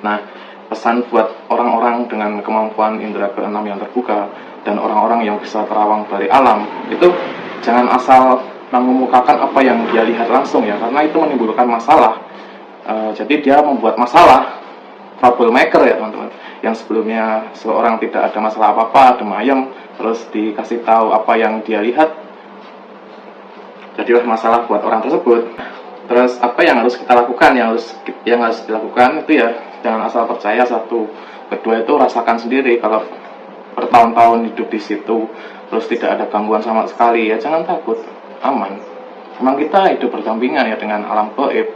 Nah, pesan buat orang-orang dengan kemampuan indera keenam yang terbuka dan orang-orang yang bisa terawang balik alam, itu jangan asal mengemukakan apa yang dia lihat langsung ya, karena itu menimbulkan masalah. Jadi dia membuat masalah, troublemaker ya teman-teman. Yang sebelumnya seorang tidak ada masalah apa-apa, adem ayem, terus dikasih tahu apa yang dia lihat, jadilah masalah buat orang tersebut. Terus apa yang harus kita lakukan? Yang harus dilakukan itu ya jangan asal percaya satu. Kedua itu rasakan sendiri. Kalau bertahun-tahun hidup di situ terus tidak ada gangguan sama sekali, ya jangan takut, aman. Memang kita hidup berdampingan ya dengan alam gaib.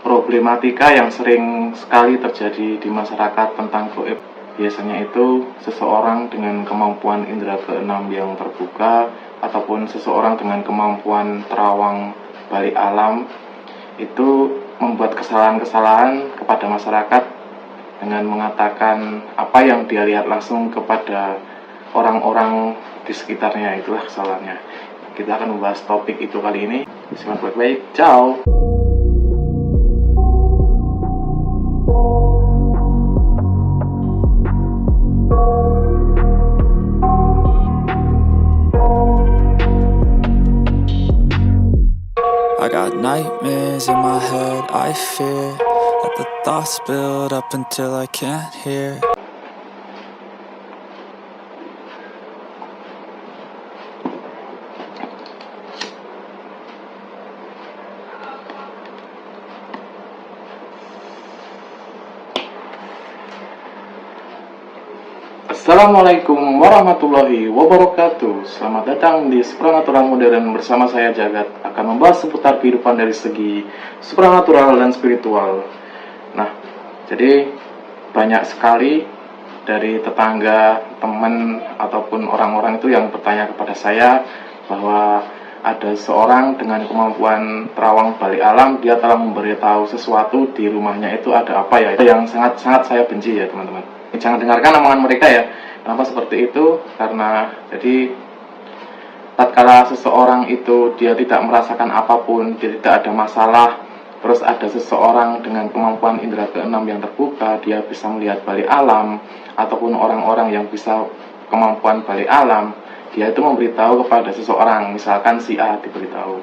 Problematika yang sering sekali terjadi di masyarakat tentang gaib biasanya itu seseorang dengan kemampuan indera keenam yang terbuka ataupun seseorang dengan kemampuan terawang balik alam itu membuat kesalahan-kesalahan kepada masyarakat dengan mengatakan apa yang dia lihat langsung kepada orang-orang di sekitarnya. Itulah kesalahannya. Kita akan membahas topik itu kali ini. Simak baik-baik. Ciao. I got nightmares in my head, I fear that the thoughts build up until I can't hear. Assalamualaikum warahmatullahi wabarakatuh. Selamat datang di Supranatural Modern bersama saya Jagat. Akan membahas seputar kehidupan dari segi supranatural dan spiritual. Nah, jadi banyak sekali dari tetangga, teman, ataupun orang-orang itu yang bertanya kepada saya bahwa ada seorang dengan kemampuan terawang balik alam, dia telah memberitahu sesuatu di rumahnya itu ada apa ya. Itu yang sangat-sangat saya benci ya teman-teman. Jangan dengarkan omongan mereka ya. Kenapa seperti itu? Karena jadi tatkala seseorang itu dia tidak merasakan apapun, dia tidak ada masalah, terus ada seseorang dengan kemampuan indera keenam yang terbuka, dia bisa melihat balik alam, ataupun orang-orang yang bisa kemampuan balik alam, dia itu memberitahu kepada seseorang, misalkan si A diberitahu,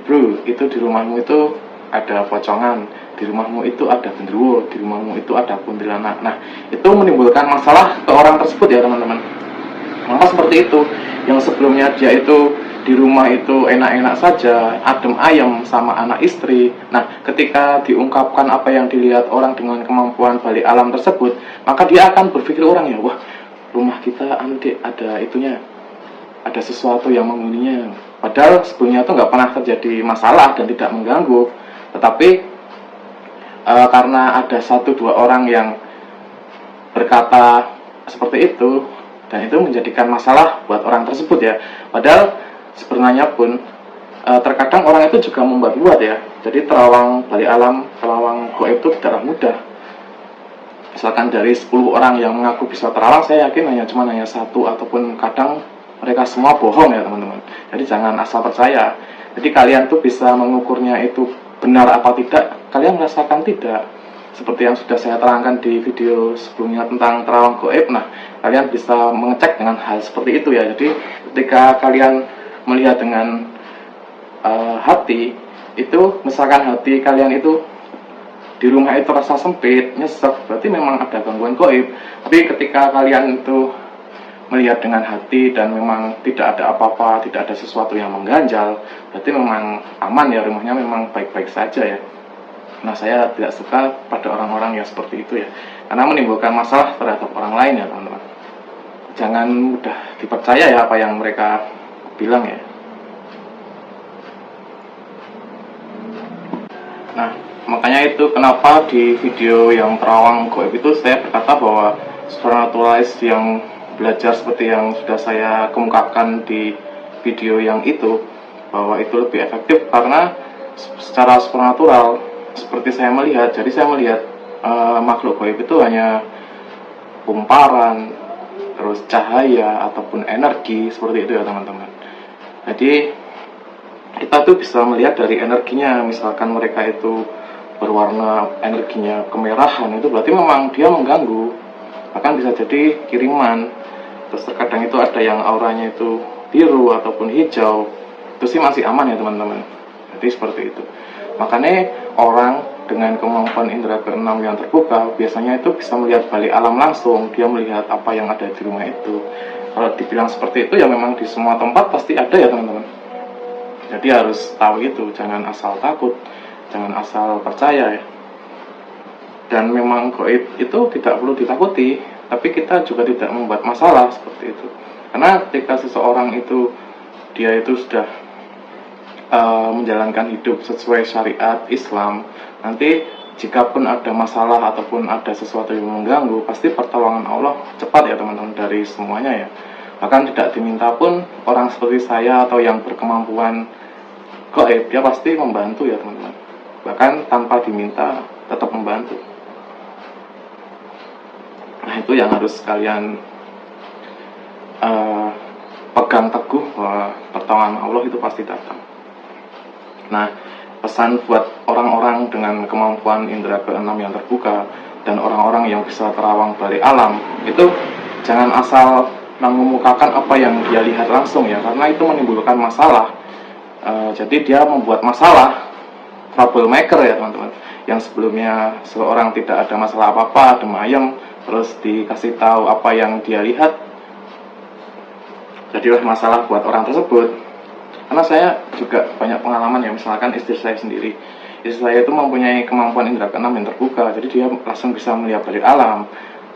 bro, itu di rumahmu itu ada pocongan, di rumahmu itu ada genderuwo, di rumahmu itu ada kuntilanak. Nah, itu menimbulkan masalah ke orang tersebut ya teman-teman. Maka seperti itu, yang sebelumnya dia itu di rumah itu enak-enak saja, adem ayem sama anak istri. Nah, ketika diungkapkan apa yang dilihat orang dengan kemampuan balik alam tersebut, maka dia akan berpikir orang ya, wah, rumah kita ada itunya, ada sesuatu yang menghuninya. Padahal sebelumnya itu nggak pernah terjadi masalah dan tidak mengganggu. Tetapi karena ada 1-2 orang yang berkata seperti itu, dan itu menjadikan masalah buat orang tersebut ya. Padahal sebenarnya pun terkadang orang itu juga membuat-buat ya. Jadi terawang balik alam, terawang gaib itu tidaklah mudah. Misalkan dari 10 orang yang mengaku bisa terawang, saya yakin hanya 1 ataupun kadang mereka semua bohong ya teman-teman. Jadi jangan asal percaya. Jadi kalian tuh bisa mengukurnya itu benar apa tidak, kalian merasakan tidak. Seperti yang sudah saya terangkan di video sebelumnya tentang terawang gaib. Nah, kalian bisa mengecek dengan hal seperti itu ya. Jadi ketika kalian melihat dengan hati itu, misalkan hati kalian itu di rumah itu rasa sempit, nyesek, berarti memang ada gangguan gaib. Tapi ketika kalian itu melihat dengan hati dan memang tidak ada apa-apa, tidak ada sesuatu yang mengganjal, berarti memang aman ya, rumahnya memang baik-baik saja ya. Nah, saya tidak suka pada orang-orang yang seperti itu ya, karena menimbulkan masalah terhadap orang lain ya teman-teman. Jangan mudah dipercaya ya apa yang mereka bilang ya. Nah, makanya itu kenapa di video yang terawang gaib itu saya berkata bahwa supernaturalis yang belajar seperti yang sudah saya kemukakan di video yang itu, bahwa itu lebih efektif karena secara supernatural seperti saya melihat, jadi saya melihat makhluk gaib itu hanya kumparan, terus cahaya ataupun energi seperti itu ya teman-teman. Jadi kita tuh bisa melihat dari energinya, misalkan mereka itu berwarna energinya kemerahan, itu berarti memang dia mengganggu, bahkan bisa jadi kiriman. Terus terkadang itu ada yang auranya itu biru ataupun hijau, itu sih masih aman ya teman-teman. Jadi seperti itu. Makanya orang dengan kemampuan indera keenam yang terbuka biasanya itu bisa melihat balik alam langsung, dia melihat apa yang ada di rumah itu. Kalau dibilang seperti itu ya memang di semua tempat pasti ada ya teman-teman. Jadi harus tahu itu, jangan asal takut, jangan asal percaya ya. Dan memang gaib itu tidak perlu ditakuti, tapi kita juga tidak membuat masalah seperti itu. Karena ketika seseorang itu dia itu sudah menjalankan hidup sesuai syariat Islam, nanti jika pun ada masalah ataupun ada sesuatu yang mengganggu, pasti pertolongan Allah cepat ya teman-teman dari semuanya ya. Bahkan tidak diminta pun orang seperti saya atau yang berkemampuan gaib, dia pasti membantu ya teman-teman. Bahkan tanpa diminta tetap membantu. Nah itu yang harus kalian pegang teguh, bahwa pertolongan Allah itu pasti datang. Nah pesan buat orang-orang dengan kemampuan indera keenam yang terbuka dan orang-orang yang bisa terawang balik alam, itu jangan asal mengemukakan apa yang dia lihat langsung ya, karena itu menimbulkan masalah. Jadi dia membuat masalah, troublemaker ya teman-teman. Yang sebelumnya seorang tidak ada masalah apa-apa, adem ayem, terus dikasih tahu apa yang dia lihat, jadilah masalah buat orang tersebut. Karena saya juga banyak pengalaman ya, misalkan istri saya sendiri, istri saya itu mempunyai kemampuan indera keenam yang terbuka, jadi dia langsung bisa melihat balik alam.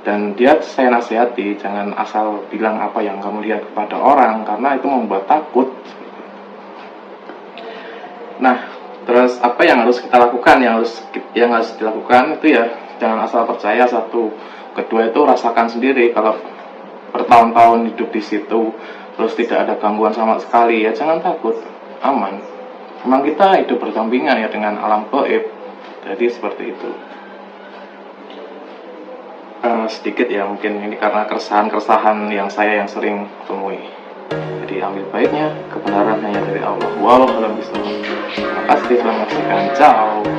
Dan dia saya nasihati, jangan asal bilang apa yang kamu lihat kepada orang, karena itu membuat takut. Nah, terus apa yang harus kita lakukan, yang harus dilakukan itu ya jangan asal percaya, satu. Kedua itu rasakan sendiri. Kalau bertahun-tahun hidup di situ terus tidak ada gangguan sama sekali, ya jangan takut, aman. Memang kita hidup berdampingan ya dengan alam gaib. Jadi seperti itu. Sedikit ya mungkin ini karena keresahan yang saya yang sering temui. Jadi ambil baiknya, kebenaran hanya dari Allah. Wallahualam bishawab. Terima kasih telah menyaksikan. Ciao.